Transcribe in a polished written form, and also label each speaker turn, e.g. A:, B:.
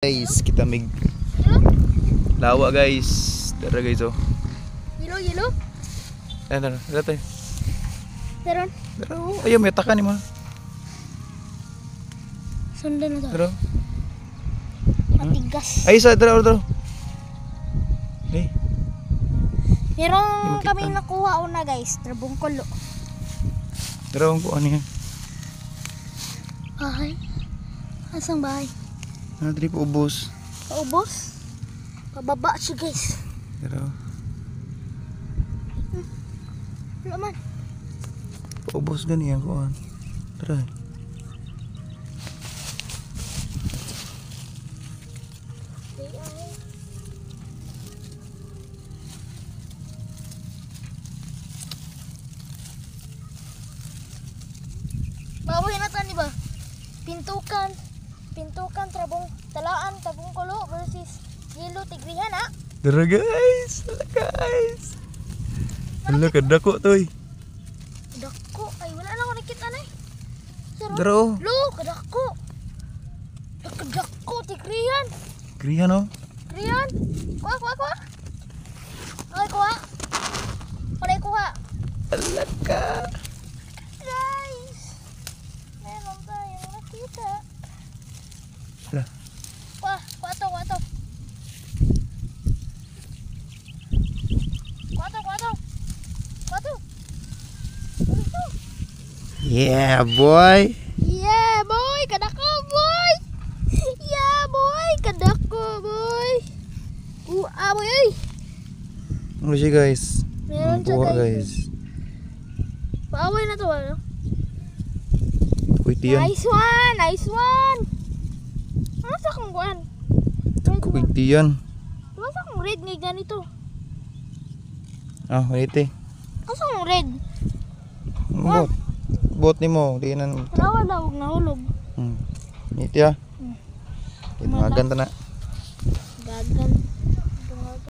A: Guys, kita mig lawa guys. Tara guys oh.
B: Yelo.
A: Tara tayo.
B: Teron.
A: Tara oh. Ayaw may taka ni ma.
B: Sundan na to.
A: Tara.
B: Matigas.
A: Ay isa tara. Hey.
B: Meron kami nakuha una guys. Trabong kulo.
A: Tara ko ano yan.
B: Bahay. Asang bahay?
A: Dali po ubos.
B: Paubos? Pababa siya guys.
A: Tara.
B: Wala man.
A: Ubos gani yan ko. Tara.
B: Baboy na tani ba? Pintukan, trabong talaan, tabong kulo versus yelo tigrihan ha?
A: Tara guys. Tara guys. Hala kadako toy.
B: Kadako. Ay wala na ako nakita na eh.
A: Tara oh.
B: Lo, kadako. Kadako, tigrihan.
A: Krihan oh.
B: Tigrihan. Kuha. Ay, kuha. Palay kuha.
A: Hala ka.
B: Guys. Meron tayong nakita.
A: Hala.
B: Kuha to.
A: Yeah boy.
B: Yeah, boy! Kadako, boy! Yeah, boy! Kadako, boy! Boy, ay!
A: Ano siya guys?
B: Meron siya
A: Buha,
B: guys. Paaway na to, ano?
A: Kuwiti yan.
B: Nice one! Ano sa kong guan?
A: Kuwiti yan.
B: Ano sa kong red nga ganito?
A: Ah, kuwiti.
B: Ano sa kong red?
A: Bot ni mo. Di nan.
B: Rawa daw, nahulog.
A: Kuwiti ah. Maganda na.